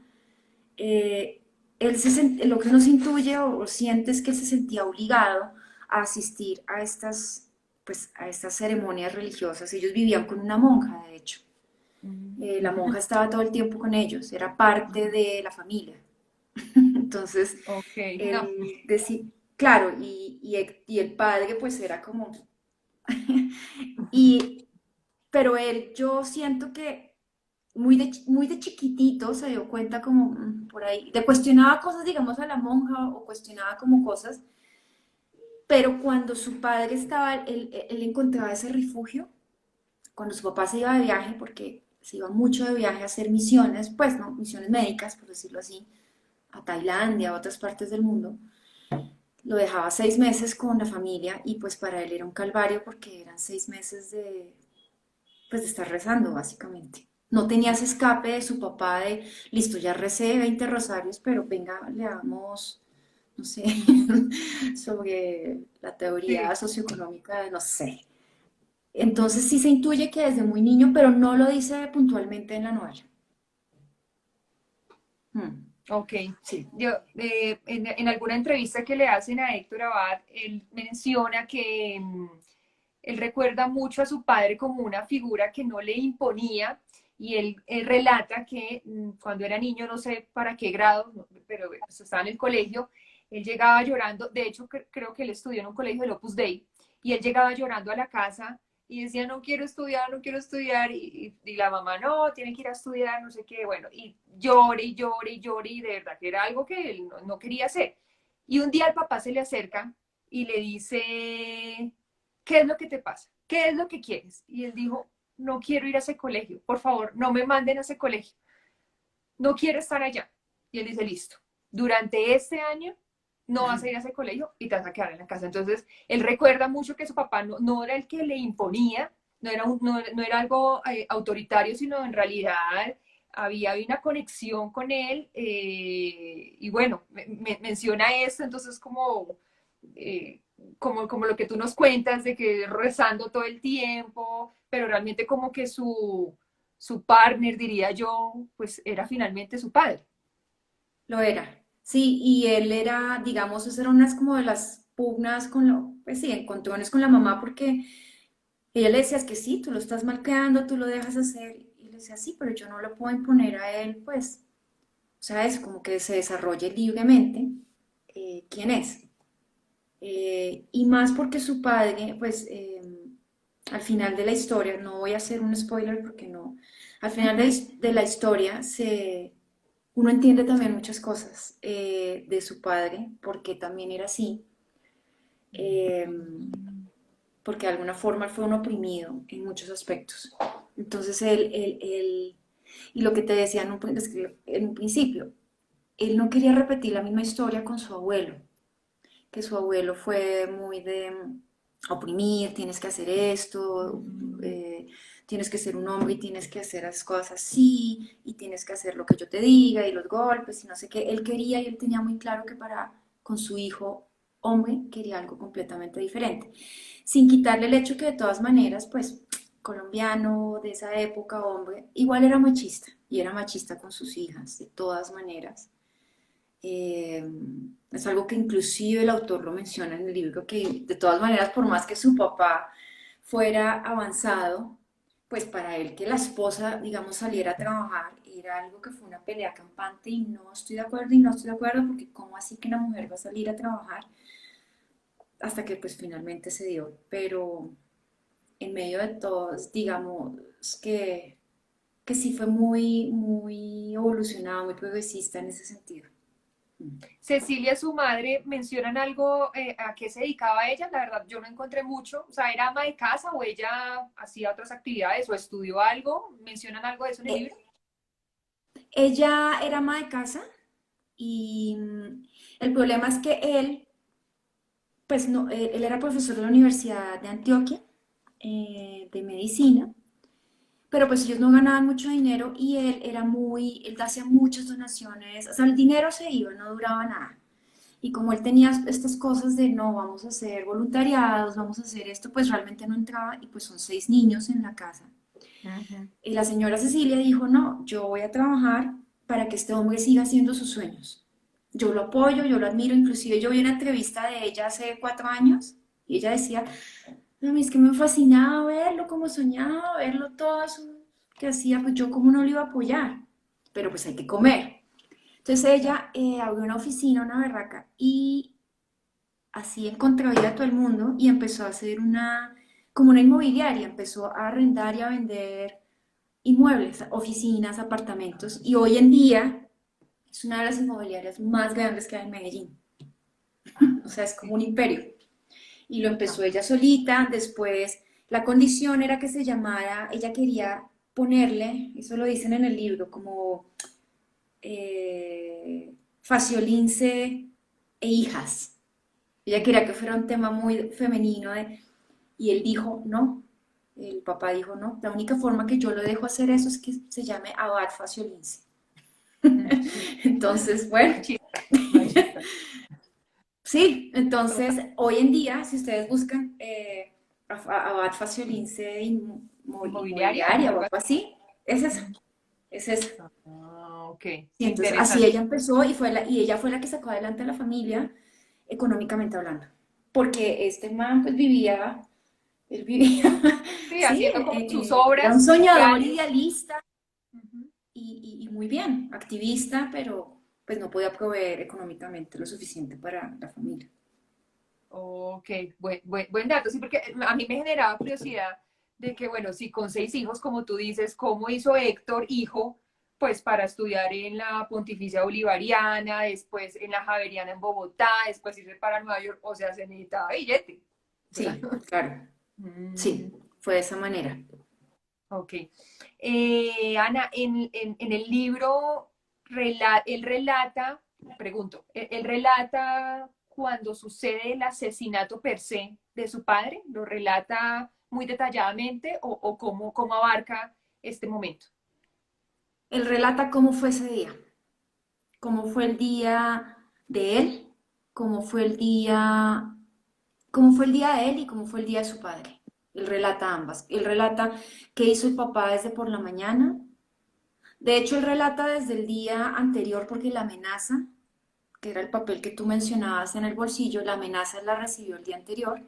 eh, lo que uno se intuye o siente es que él se sentía obligado a asistir pues, a estas ceremonias religiosas. Ellos vivían con una monja, de hecho. La monja estaba todo el tiempo con ellos, era parte de la familia. Entonces, Ok, no. él decía, claro, y el padre pues era como, y, pero él, yo siento que muy de chiquitito se dio cuenta como por ahí, de cuestionaba cosas, digamos, a la monja o cuestionaba como cosas, pero cuando su padre estaba, él encontraba ese refugio, cuando su papá se iba de viaje, porque se iba mucho de viaje a hacer misiones, pues no, misiones médicas, por decirlo así, a Tailandia, a otras partes del mundo, lo dejaba 6 meses con la familia y pues para él era un calvario porque eran 6 meses pues de estar rezando básicamente. No tenía ese escape de su papá de, listo, ya recé 20 rosarios, pero venga, le damos, no sé, sobre la teoría Sí. socioeconómica, no sé. Entonces sí se intuye que desde muy niño, pero no lo dice puntualmente en la novela. Hmm, Ok. sí, Yo, en alguna entrevista que le hacen a Héctor Abad, él menciona que él recuerda mucho a su padre como una figura que no le imponía y él relata que cuando era niño, no sé para qué grado, pero pues, estaba en el colegio, Él llegaba llorando, de hecho creo que él estudió en un colegio del Opus Dei, y él llegaba llorando a la casa y decía, no quiero estudiar, no quiero estudiar, y la mamá, no, tiene que ir a estudiar, no sé qué, bueno, y llore y llore y llore, y de verdad que era algo que él no quería hacer. Y un día el papá se le acerca y le dice, ¿qué es lo que te pasa? ¿Qué es lo que quieres? Y él dijo, no quiero ir a ese colegio, por favor, no me manden a ese colegio, no quiero estar allá. Y él dice, listo, durante este año no vas a ir a ese colegio y te vas a quedar en la casa. Entonces, él recuerda mucho que su papá no era el que le imponía, no era algo autoritario, sino en realidad había una conexión con él. Y bueno, menciona esto, entonces eh, como lo que tú nos cuentas de que rezando todo el tiempo, pero realmente como que su partner, diría yo, pues era finalmente su padre. Lo era, sí, y él era, digamos, esas eran unas como de las pugnas con lo, pues sí, encontrones con la mamá porque ella le decía, es que sí, tú lo estás malcriando, tú lo dejas hacer, y le decía, sí, pero yo no lo puedo imponer a él, pues, o sea, es como que se desarrolle libremente quién es. Y más porque su padre, pues, al final de la historia, no voy a hacer un spoiler porque no, al final de la historia uno entiende también muchas cosas de su padre, porque también era así, eh, porque de alguna forma él fue un oprimido en muchos aspectos. Entonces y lo que te decía en un principio, él no quería repetir la misma historia con su abuelo, que su abuelo fue muy de oprimir, tienes que hacer esto, tienes que ser un hombre y tienes que hacer las cosas así, y tienes que hacer lo que yo te diga, y los golpes, y no sé qué. Él quería y él tenía muy claro que para con su hijo hombre quería algo completamente diferente. Sin quitarle el hecho que de todas maneras, pues, colombiano de esa época, hombre, igual era machista, y era machista con sus hijas, de todas maneras. Eh, es algo que inclusive el autor lo menciona en el libro, que de todas maneras, por más que su papá fuera avanzado, pues para él que la esposa, digamos, saliera a trabajar era algo que fue una pelea campante y no estoy de acuerdo y no estoy de acuerdo porque cómo así que una mujer va a salir a trabajar hasta que pues finalmente se dio. Pero en medio de todos, digamos que sí fue muy, muy evolucionado, muy progresista en ese sentido. Cecilia, su madre, mencionan algo a qué se dedicaba ella. La verdad, yo no encontré mucho. O sea, ¿era ama de casa o ella hacía otras actividades o estudió algo? ¿Mencionan algo de eso en el Eh, libro? Ella era ama de casa y el problema es que él, pues no, él era profesor de la Universidad de Antioquia, de medicina, pero pues ellos no ganaban mucho dinero y él hacía muchas donaciones, o sea, el dinero se iba, no duraba nada. Y como él tenía estas cosas de no, vamos a hacer voluntariados, vamos a hacer esto, pues realmente no entraba y pues son 6 niños en la casa. Ujú. Y la señora Cecilia dijo, no, yo voy a trabajar para que este hombre siga haciendo sus sueños. Yo lo apoyo, yo lo admiro, inclusive yo vi una entrevista de ella hace 4 años y ella decía, a mí es que me fascinaba verlo, como soñaba, verlo todo eso que hacía, pues yo como no lo iba a apoyar, pero pues hay que comer. Entonces ella abrió una oficina, una berraca, y así en contravía de todo el mundo y empezó a hacer como una inmobiliaria, empezó a arrendar y a vender inmuebles, oficinas, apartamentos, y hoy en día es una de las inmobiliarias más grandes que hay en Medellín. O sea, es como un imperio. Y lo empezó ella solita, después la condición era que se llamara, ella quería ponerle, eso lo dicen en el libro, como Faciolince e hijas. Ella quería que fuera un tema muy femenino y él dijo, no, el papá dijo, no, la única forma que yo lo dejo hacer eso es que se llame Abad Faciolince. Entonces, bueno, Machista, machista. sí, entonces Total. hoy en día, si ustedes buscan Abad Faciolince Inmobiliaria o inmobiliaria o algo algo así. así, es esa, es esa. Ah, ok, Y entonces así interesante. ella empezó y ella fue la que sacó adelante a la familia económicamente hablando. Porque este man pues él vivía, Sí, sí, haciendo como sus era obras, un sus soñador planes. idealista Ujú. y muy bien, activista, pero pues no podía proveer económicamente lo suficiente para la familia. Ok, buen dato, sí, porque a mí me generaba curiosidad de que, bueno, si con 6 hijos, como tú dices, ¿cómo hizo Héctor, hijo, pues para estudiar en la Pontificia Bolivariana, después en la Javeriana en Bogotá, después irse para Nueva York? O sea, se necesitaba billete. O sea, Sí, claro, mm, sí, fue de esa manera. ok. Ana, en el libro, él relata, pregunto, él relata cuando sucede el asesinato per se de su padre, lo relata muy detalladamente o cómo abarca este momento. Él relata cómo fue ese día, cómo fue el día de él, cómo fue el día, cómo fue el día de él y cómo fue el día de su padre. Él relata ambas. Él relata qué hizo el papá desde por la mañana. De hecho, él relata desde el día anterior porque la amenaza, que era el papel que tú mencionabas en el bolsillo, la amenaza la recibió el día anterior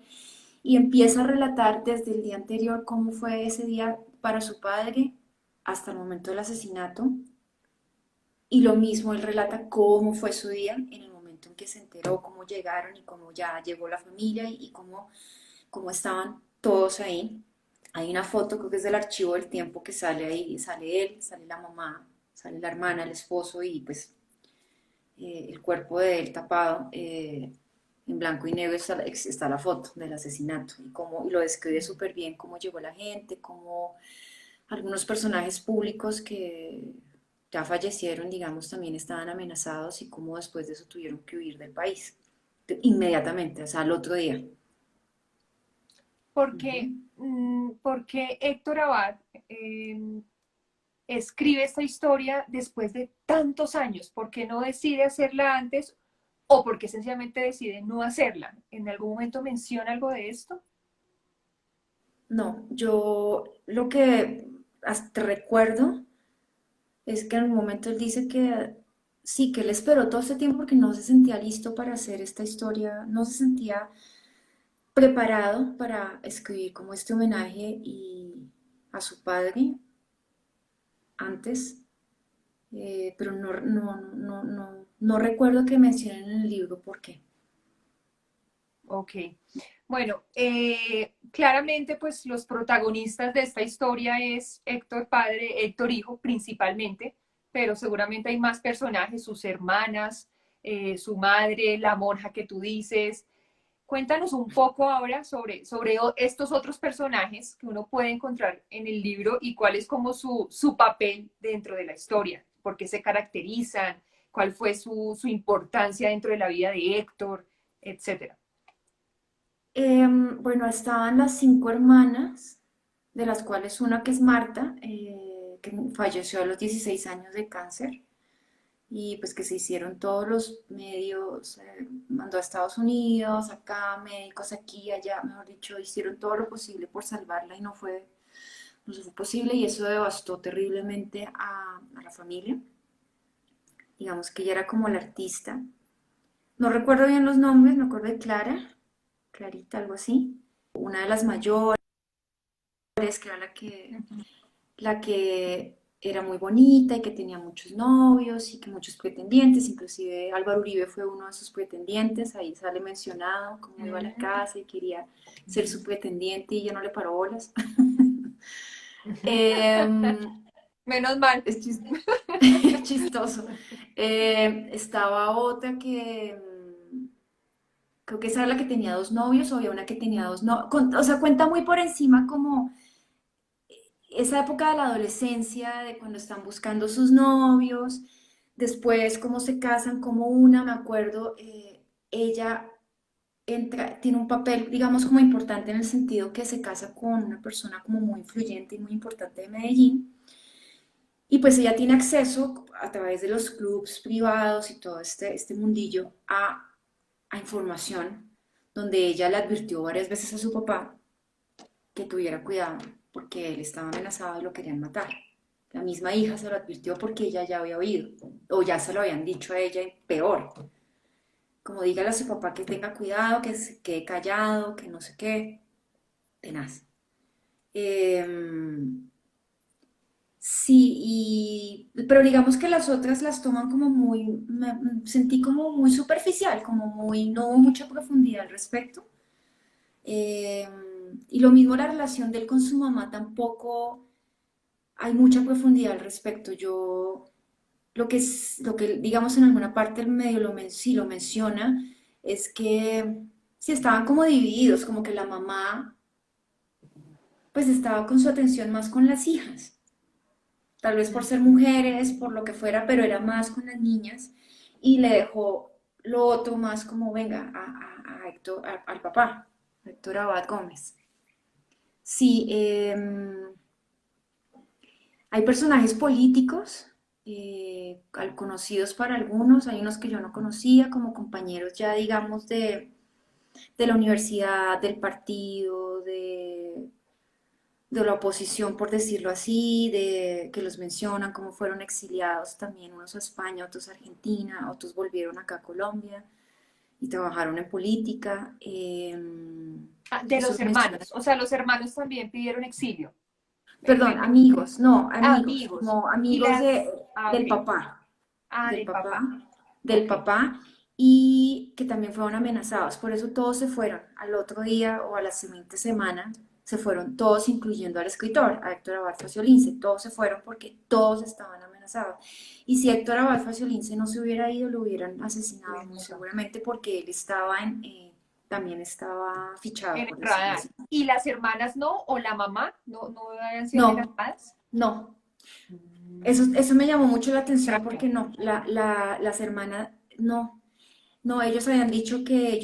y empieza a relatar desde el día anterior cómo fue ese día para su padre hasta el momento del asesinato. Y lo mismo, él relata cómo fue su día en el momento en que se enteró, cómo llegaron y cómo ya llegó la familia y cómo estaban todos ahí. Hay una foto, creo que es del archivo del tiempo, que sale ahí, sale él, sale la mamá, sale la hermana, el esposo y pues el cuerpo de él tapado. En blanco y negro está la foto del asesinato y lo describe súper bien cómo llegó la gente, cómo algunos personajes públicos que ya fallecieron, digamos, también estaban amenazados y cómo después de eso tuvieron que huir del país inmediatamente, o sea, al otro día. Porque, Ujú. porque Héctor Abad escribe esta historia después de tantos años. ¿Por qué no decide hacerla antes o por qué sencillamente decide no hacerla? ¿En algún momento menciona algo de esto? No, yo lo que hasta recuerdo es que en un momento él dice que sí, que él esperó todo este tiempo porque no se sentía listo para hacer esta historia, no se sentía preparado para escribir como este homenaje a su padre antes, pero no recuerdo que mencionen en el libro por qué. Ok. Bueno, claramente pues los protagonistas de esta historia es Héctor padre, Héctor hijo principalmente, pero seguramente hay más personajes, sus hermanas, su madre, la monja que tú dices. Cuéntanos un poco ahora sobre estos otros personajes que uno puede encontrar en el libro y cuál es como su papel dentro de la historia, por qué se caracterizan, cuál fue su importancia dentro de la vida de Héctor, etcétera. Bueno, estaban las cinco hermanas, de las cuales una que es Marta, que falleció a los 16 años de cáncer, y pues que se hicieron todos los medios, mandó a Estados Unidos, acá, médicos aquí, allá, mejor dicho, hicieron todo lo posible por salvarla y no fue posible y eso devastó terriblemente a la familia. Digamos que ella era como la artista. No recuerdo bien los nombres, me acuerdo de Clara, Clarita, algo así. Una de las mayores, que era la que era muy bonita y que tenía muchos novios y que muchos pretendientes, inclusive Álvaro Uribe fue uno de sus pretendientes, ahí sale mencionado cómo iba a la Mm. casa y quería ser su pretendiente y ella no le paró bolas. Em, Menos mal. es chistoso. Estaba otra que creo que esa era la que tenía dos novios, o había una que tenía dos novios, o sea, cuenta muy por encima como esa época de la adolescencia, de cuando están buscando sus novios, después cómo se casan, como una, me acuerdo, ella tiene un papel, digamos, como importante en el sentido que se casa con una persona como muy influyente y muy importante de Medellín, y pues ella tiene acceso a través de los clubs privados y todo este mundillo a información, donde ella le advirtió varias veces a su papá que tuviera cuidado porque él estaba amenazado y lo querían matar. La misma hija se lo advirtió porque ella ya había oído, o ya se lo habían dicho a ella, y peor, como dígale a su papá que tenga cuidado, que se quede callado, que no sé qué, tenaz. Eh, Sí, pero digamos que las otras las toman como muy, sentí como muy superficial, como muy, no hubo mucha profundidad al respecto. Eh, y lo mismo la relación de él con su mamá tampoco hay mucha profundidad al respecto. Yo, lo que digamos en alguna parte el medio sí lo menciona, es que sí estaban como divididos, como que la mamá pues estaba con su atención más con las hijas. Tal vez por ser mujeres, por lo que fuera, pero era más con las niñas y le dejó lo otro más como, venga, a Héctor, al papá, a Héctor Abad Gómez. Sí, hay personajes políticos, conocidos para algunos, hay unos que yo no conocía, como compañeros ya, digamos, de la universidad, del partido, de la oposición, por decirlo así, de que los mencionan, como fueron exiliados también, unos a España, otros a Argentina, otros volvieron acá a Colombia y trabajaron en política. Ah, de Eso los lo menciona. hermanos, o sea, los hermanos también pidieron exilio. Perdón, amigos, no, amigos, Amigos. como Y amigos las, del ok. papá, del Del papá, papá. del Ok. papá, y que también fueron amenazados. Por eso todos se fueron al otro día o a la siguiente semana, se fueron todos, incluyendo al escritor, a Héctor Abad Faciolince. Todos se fueron porque todos estaban amenazados. Y si Héctor Abad Faciolince no se hubiera ido, lo hubieran asesinado Bien, muy notado. seguramente porque él estaba también estaba fichado, En por el decirlo radar. así. ¿Y las hermanas no? ¿O la mamá no habían sido No, amenazadas? no. Mm, Eso me llamó mucho la atención extraño. porque no, las hermanas, no, no, ellos habían dicho que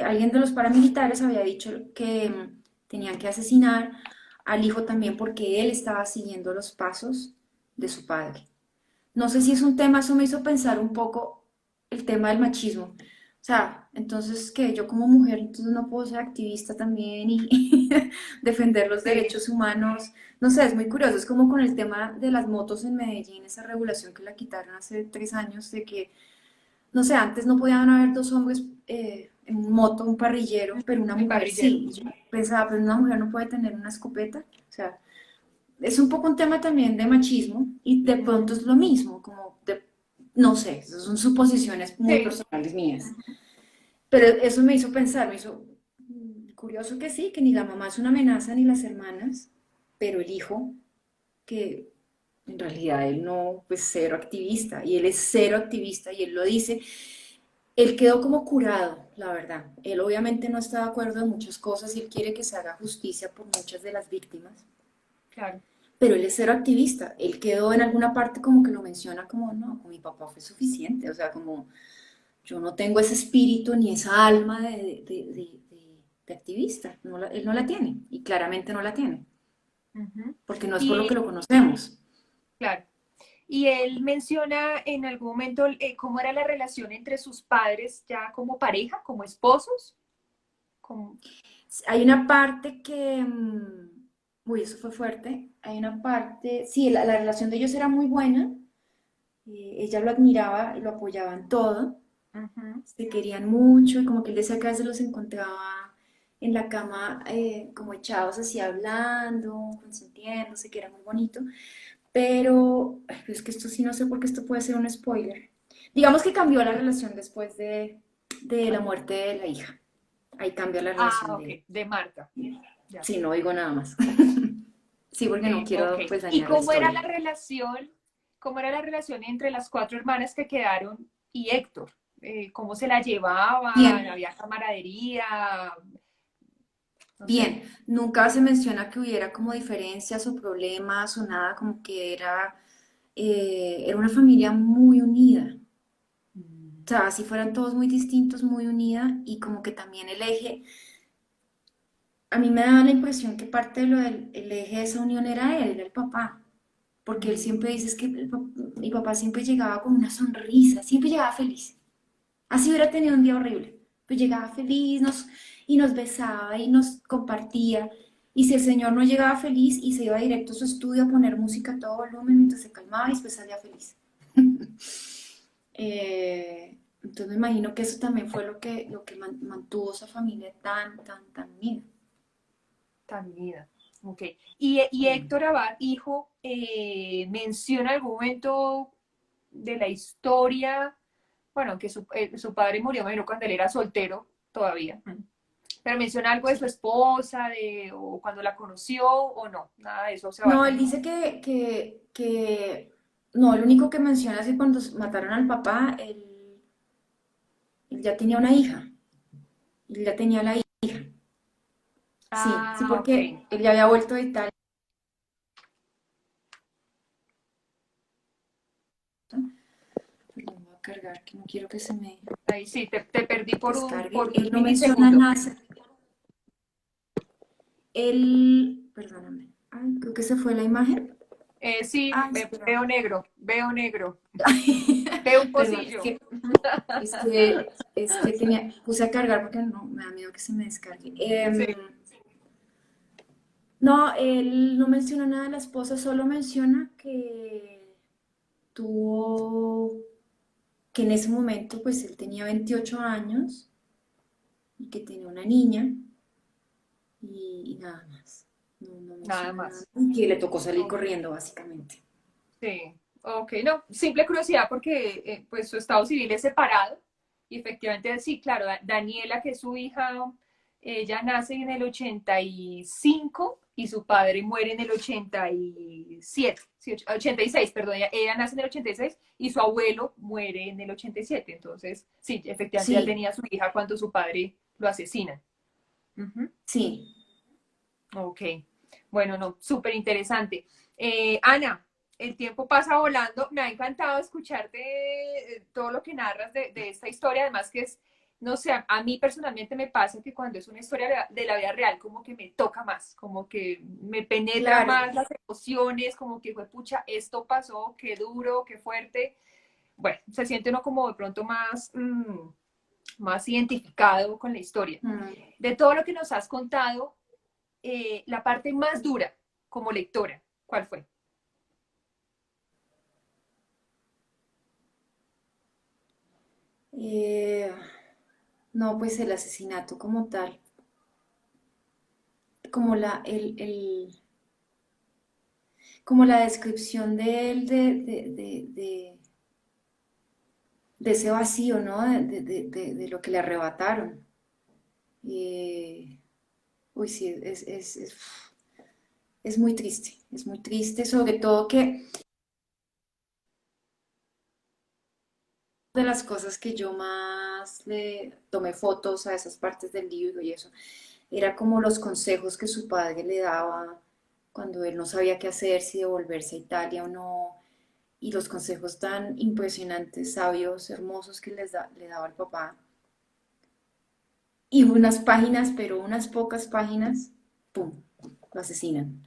alguien de los paramilitares había dicho que tenían que asesinar al hijo también porque él estaba siguiendo los pasos de su padre. No sé si es un tema, eso me hizo pensar un poco el tema del machismo. O sea, entonces que yo como mujer entonces no puedo ser activista también y defender los Sí, derechos humanos. No sé, es muy curioso. Es como con el tema de las motos en Medellín, esa regulación que la quitaron hace 3 años, de que, no sé, antes no podían haber dos hombres en moto, un parrillero, pero una el mujer parrillero. sí. Y yo pensaba, pero una mujer no puede tener una escopeta. O sea, es un poco un tema también de machismo y de pronto es lo mismo, como de, no sé, esas son suposiciones muy Sí. personales mías. Ujú. Pero eso me hizo pensar, me hizo curioso que sí, que ni la mamá es una amenaza ni las hermanas, pero el hijo, que en realidad él no, pues cero activista, y él es cero activista y él lo dice, él quedó como curado, la verdad. Él obviamente no está de acuerdo en muchas cosas y él quiere que se haga justicia por muchas de las víctimas, Claro. pero él es cero activista. Él quedó en alguna parte como que lo menciona como, no, con mi papá fue suficiente, o sea, como yo no tengo ese espíritu ni esa alma de activista, él no la tiene y claramente no la tiene, Ujú. porque no es por lo que Y lo conocemos. claro. Y él menciona en algún momento cómo era la relación entre sus padres ya como pareja, como esposos. Como... Hay una parte que, uy, eso fue fuerte, hay una parte, sí, la relación de ellos era muy buena, ella lo admiraba y lo apoyaba en todo, Ujú. se querían mucho y como que él decía que a veces los encontraba en la cama como echados así hablando, consintiéndose, que era muy bonito, pero ay, pero es que esto sí no sé porque esto puede ser un spoiler. Digamos que cambió la relación después de la muerte de la hija. Ahí cambia la Ah, relación de ok, él. de Marta. Ya. Sí, no digo nada más. Sí, porque no Ok. quiero pues ¿Y dañar la cómo era historia. la relación? ¿Cómo era la relación entre las cuatro hermanas que quedaron y Héctor? ¿Cómo se la llevaban? Bien, ¿Había camaradería? No sé. bien. Nunca se menciona que hubiera como diferencias o problemas o nada, como que era una familia muy unida. O sea, si fueran todos muy distintos, muy unida y como que también el eje, a mí me da la impresión que parte de lo del el eje de esa unión era él, era el papá. Porque él Mm. siempre dice es que mi papá siempre llegaba con una sonrisa, siempre llegaba feliz. Así hubiera tenido un día horrible, pues llegaba feliz y nos besaba y nos compartía. Y si el señor no llegaba feliz y se iba directo a su estudio a poner música a todo volumen mientras se calmaba y después salía feliz. Entonces me imagino que eso también fue lo que mantuvo esa familia tan unida. Tan unida. Ok. Y Mm. Héctor Abad, hijo, menciona algún momento de la historia, bueno, que su padre murió, me imagino, cuando él era soltero todavía. Pero menciona algo de su esposa, o cuando la conoció, o no, nada de eso se No, abarca. él dice no, el único que menciona es que cuando mataron al papá, él ya tenía una hija, él ya tenía la hija. Sí, sí, Ah, ok. porque él ya había vuelto de Italia. Perdón, voy a cargar, que no quiero que se me Ahí sí, te perdí descargue. por un Él no menciona milisegundo. nada. Él, perdóname, ay, creo que se fue la imagen. Sí, Ah, espera. veo negro, veo negro, veo un Perdón, pocillo. es que puse a cargar porque no, me da miedo que se me descargue. Sí, No, él no menciona nada de la esposa, solo menciona tuvo, que en ese momento pues él tenía 28 años y que tenía una niña y nada más. No, no nada menciona nada. más. Y que le tocó salir Ok. corriendo, básicamente. Sí, ok, no, simple curiosidad porque pues su estado civil es separado y efectivamente sí, claro, Daniela, que es su hija, ella nace en el 85 y su padre muere en el 87, sí, 86, perdón, ella nace en el 86 y su abuelo muere en el 87, entonces sí, efectivamente ya Sí, tenía su hija cuando su padre lo asesina. Ujú. sí. Ok, bueno, no, súper interesante. Ana, el tiempo pasa volando. Me ha encantado escucharte todo lo que narras de esta historia. Además que es, no sé, a mí personalmente me pasa que cuando es una historia de la vida real, como que me toca más, como que me penetra Claro. más las emociones, como que fue, pucha, esto pasó, qué duro, qué fuerte. Bueno, se siente uno como de pronto más, más identificado con la historia. Mm. De todo lo que nos has contado, la parte más dura como lectora, ¿cuál fue? Eh, no, pues el asesinato como tal, como como la descripción de él, de ese vacío, ¿no? De lo que le arrebataron. Eh, uy, sí, es muy triste, sobre todo que de las cosas que yo más le tomé fotos a esas partes del libro y eso, era como los consejos que su padre le daba cuando él no sabía qué hacer, si devolverse a Italia o no, y los consejos tan impresionantes, sabios, hermosos que le daba el papá. Y unas páginas, pero unas pocas páginas, ¡pum!, lo asesinan.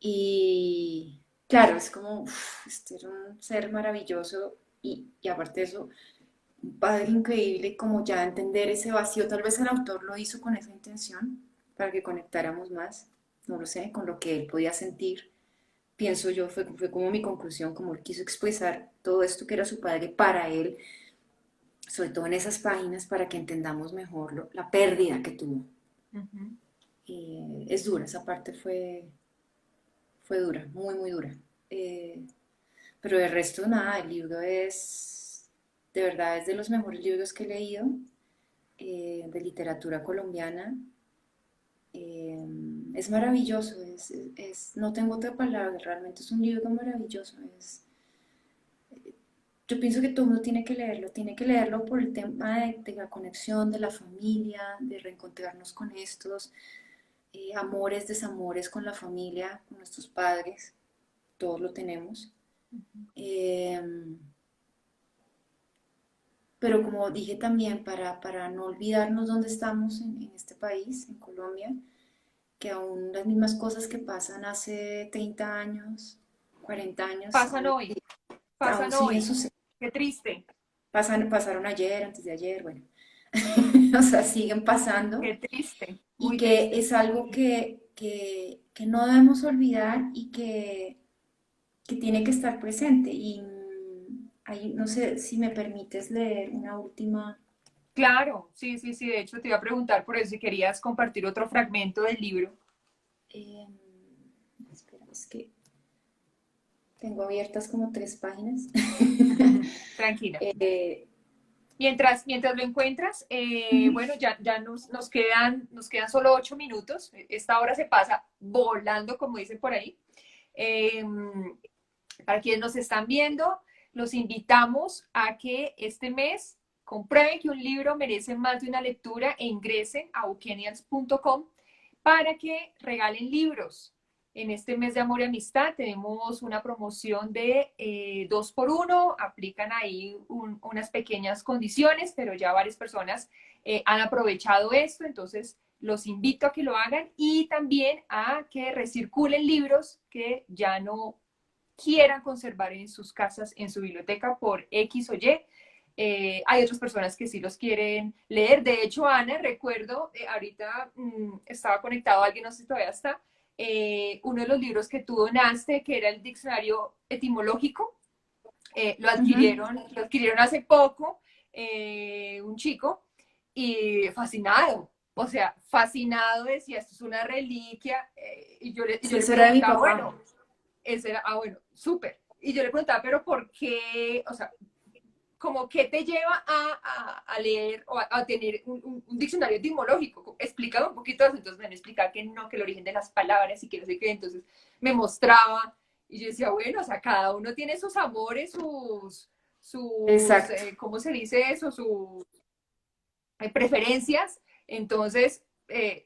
Y claro, es como, este era un ser maravilloso y aparte de eso, un padre increíble, como ya entender ese vacío. Tal vez el autor lo hizo con esa intención, para que conectáramos más, no lo sé, con lo que él podía sentir. Pienso yo, fue como mi conclusión, como él quiso expresar todo esto que era su padre para él, sobre todo en esas páginas, para que entendamos mejor la pérdida que tuvo. Uh -huh. Es dura, esa parte fue dura, muy, muy dura. Eh, pero de resto, nada, el libro de verdad, es de los mejores libros que he leído de literatura colombiana. Es maravilloso, no tengo otra palabra, realmente es un libro maravilloso. Yo pienso que todo el mundo tiene que leerlo por el tema de la conexión, de la familia, de reencontrarnos con estos amores, desamores con la familia, con nuestros padres, todos lo tenemos. Eh, pero como dije también, para no olvidarnos dónde estamos en este país, en Colombia, que aún las mismas cosas que pasan hace 30 años, 40 años, aún Pasan siguen hoy, sucediendo. qué triste, Pasaron ayer, antes de ayer, bueno, o sea, siguen pasando qué triste, y muy que triste. es algo que no debemos olvidar y que tiene que estar presente. Y ahí, no sé si me permites leer una última. Claro, sí, sí, sí, de hecho te iba a preguntar por eso si querías compartir otro fragmento del libro. eh, es que tengo abiertas como 3 páginas. Tranquila. Eh, Mientras lo encuentras, Ujú. bueno, ya nos quedan solo 8 minutos. Esta hora se pasa volando, como dicen por ahí. Eh, para quienes nos están viendo, los invitamos a que este mes comprueben que un libro merece más de una lectura e ingresen a bookenials.com para que regalen libros. En este mes de amor y amistad tenemos una promoción de 2 por 1, aplican ahí unas pequeñas condiciones, pero ya varias personas han aprovechado esto, entonces los invito a que lo hagan y también a que recirculen libros que ya no quieran conservar en sus casas, en su biblioteca por X o Y. Hay otras personas que sí los quieren leer. De hecho, Ana, recuerdo, ahorita estaba conectado a alguien, no sé si todavía está, uno de los libros que tú donaste, que era el diccionario etimológico, Ujú. lo adquirieron hace poco, un chico, y fascinado. O sea, fascinado, decía, esto es una reliquia, y yo Sí, le eso era de mi preguntaba, papá. bueno, ese era, bueno, súper. Y yo le preguntaba, pero ¿por qué? O sea, como qué te lleva a leer o a tener un diccionario etimológico. Explícame un poquito eso. Entonces me explicaba que no, que el origen de las palabras y que no sé qué. Entonces me mostraba y yo decía, bueno, o sea, cada uno tiene sus amores, Exacto. ¿cómo se dice eso? Sus preferencias. Entonces,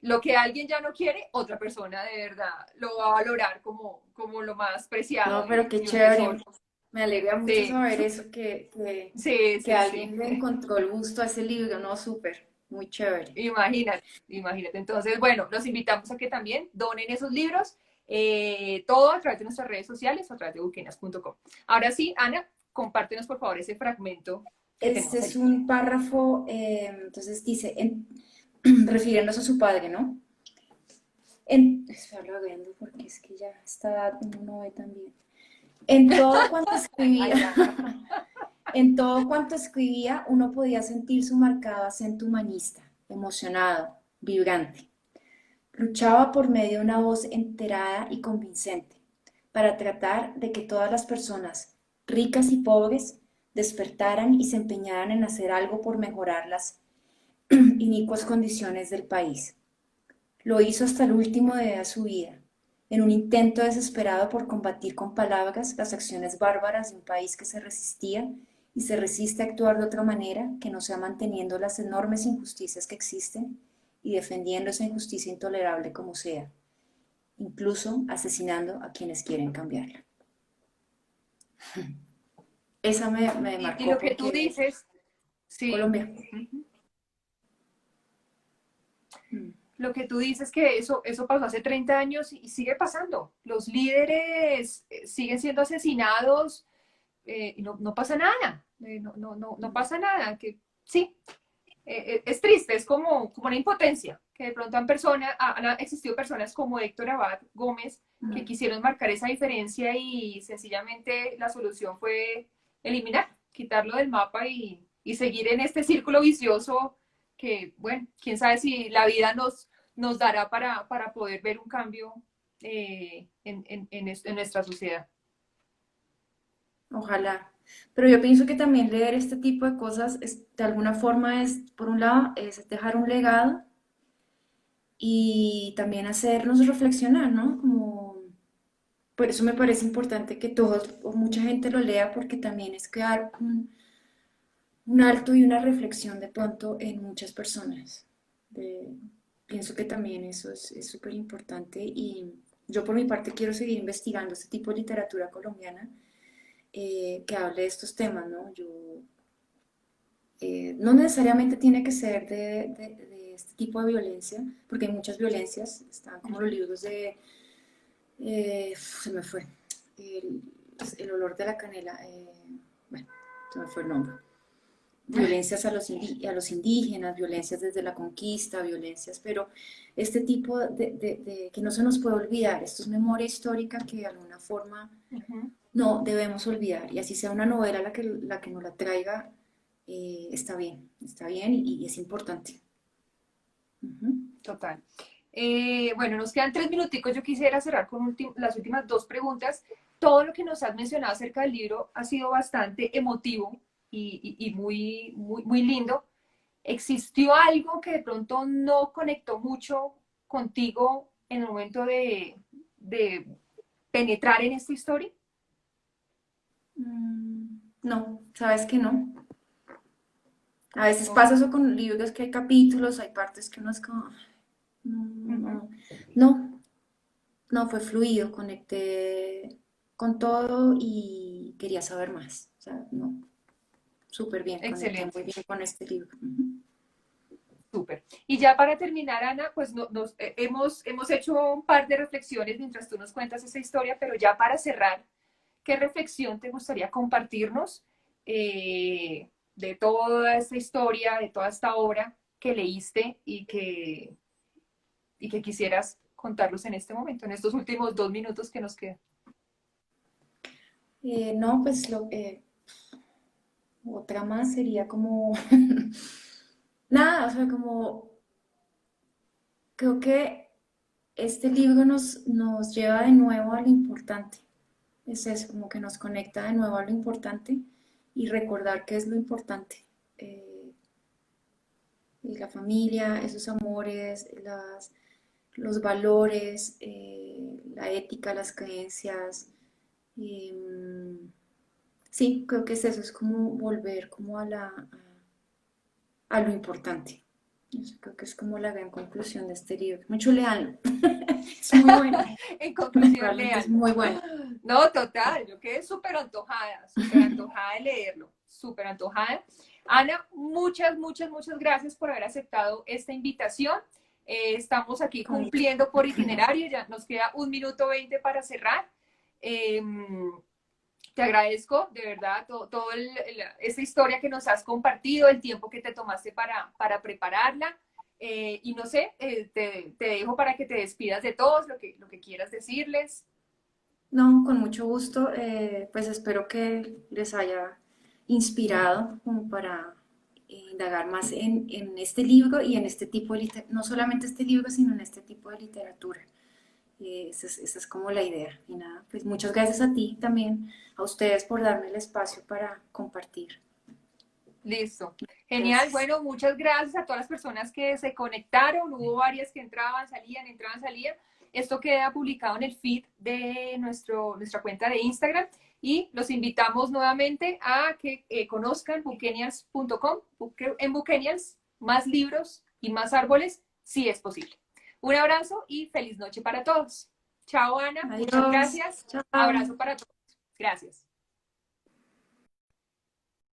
lo que alguien ya no quiere, otra persona de verdad lo va a valorar como lo más No, preciado pero qué y un tesoro. chévere. Me alegra mucho Sí, saber eso, que, sí, que sí, sí. alguien le encontró el gusto a ese libro, ¿no? Súper, muy chévere. Imagínate, imagínate. Entonces, bueno, los invitamos a que también donen esos libros, todo a través de nuestras redes sociales o a través de buquenas.com. Ahora sí, Ana, compártenos por favor ese fragmento que Este tenemos es allí. un párrafo, entonces dice, refiriéndose a su padre, ¿no? Espera, lo viendo porque es que ya esta edad uno no ve tan bien. En todo cuanto escribía, Ay, Ana. en todo cuanto escribía, uno podía sentir su marcado acento humanista, emocionado, vibrante. Luchaba por medio de una voz enterada y convincente para tratar de que todas las personas, ricas y pobres, despertaran y se empeñaran en hacer algo por mejorar las inicuas condiciones del país. Lo hizo hasta el último día de su vida, en un intento desesperado por combatir con palabras las acciones bárbaras de un país que se resistía y se resiste a actuar de otra manera que no sea manteniendo las enormes injusticias que existen y defendiendo esa injusticia intolerable como sea, incluso asesinando a quienes quieren cambiarla. Esa me Y marcó lo que tú porque dices, sí, Colombia. uh-huh. Mm. Lo que tú dices que eso pasó hace 30 años y sigue pasando. Los líderes siguen siendo asesinados y no pasa nada. No pasa nada. Que, sí, es triste, es como una impotencia, que de pronto han existido personas como Héctor Abad Gómez que Mm. quisieron marcar esa diferencia y sencillamente la solución fue eliminar, quitarlo del mapa y seguir en este círculo vicioso que, bueno, quién sabe si la vida nos dará para poder ver un cambio en nuestra sociedad. Ojalá. Pero yo pienso que también leer este tipo de cosas de alguna forma es, por un lado, es dejar un legado y también hacernos reflexionar, ¿no? Como, por eso me parece importante que todos o mucha gente lo lea porque también es crear un alto y una reflexión de pronto en muchas personas. De- Pienso que también eso es súper importante y yo por mi parte quiero seguir investigando este tipo de literatura colombiana que hable de estos temas, ¿no? No necesariamente tiene que ser de este tipo de violencia, porque hay muchas violencias, están como los Ujú. libros se me fue, el, el olor de la canela, bueno, se me fue el nombre. Violencias a los indígenas, violencias desde la conquista, violencias, pero este tipo que no se nos puede olvidar, esto es memoria histórica que de alguna forma Ujú. no debemos olvidar, y así sea una novela la que nos la traiga, está bien y es importante. Ujú. Total. Bueno, nos quedan 3 minuticos. Yo quisiera cerrar con las últimas dos preguntas. Todo lo que nos has mencionado acerca del libro ha sido bastante emotivo y muy, muy, muy lindo. ¿Existió algo que de pronto no conectó mucho contigo en el momento de penetrar en esta historia? No, sabes que no. A veces Ok. pasa eso con libros que hay capítulos, hay partes que uno es como, no, Ujú. no, no, no, fue fluido, conecté con todo y quería saber más. O sea, no, súper bien, conecté muy Excelente. bien con este libro. Ujú. Súper. Y ya para terminar, Ana, pues hemos hecho un par de reflexiones mientras tú nos cuentas esa historia, pero ya para cerrar, ¿qué reflexión te gustaría compartirnos de toda esta historia, de toda esta obra que leíste y que quisieras contarnos en este momento, en estos últimos 2 minutos que nos quedan? No, pues otra más sería como, nada, o sea, como, creo que este libro nos lleva de nuevo a lo importante. Es eso, como que nos conecta de nuevo a lo importante y recordar qué es lo importante. Eh, y la familia, esos amores, los valores, la ética, las creencias. Sí, creo que es eso, es como volver como a lo importante. Eso creo que es como la gran conclusión de este libro. Mucho leanlo. Es muy bueno. En conclusión, Realmente es léanlo. muy bueno. No, total, yo quedé súper antojada de leerlo, súper antojada. Ana, muchas, muchas, muchas gracias por haber aceptado esta invitación. Estamos aquí Con cumpliendo por itinerario, ya nos queda 1 minuto 20 para cerrar. Eh, Te agradezco de verdad todo esta historia que nos has compartido, el tiempo que te tomaste para prepararla. Y no sé, te dejo para que te despidas de todos, lo que quieras decirles. No, con mucho gusto. Pues espero que les haya inspirado como para indagar más en este libro y en este tipo de literatura, no solamente este libro, sino en este tipo de literatura. Esa es como la idea. Y nada, pues muchas gracias a ti también, a ustedes por darme el espacio para compartir. Listo. Genial. Gracias. Bueno, muchas gracias a todas las personas que se conectaron. Hubo varias que entraban, salían. Esto queda publicado en el feed de nuestra cuenta de Instagram y los invitamos nuevamente a que conozcan bookenials.com. En Bookenials, más libros y más árboles, si es posible. Un abrazo y feliz noche para todos. Chao, Ana. Muchas Adiós. gracias. Chao. Abrazo para todos. Gracias.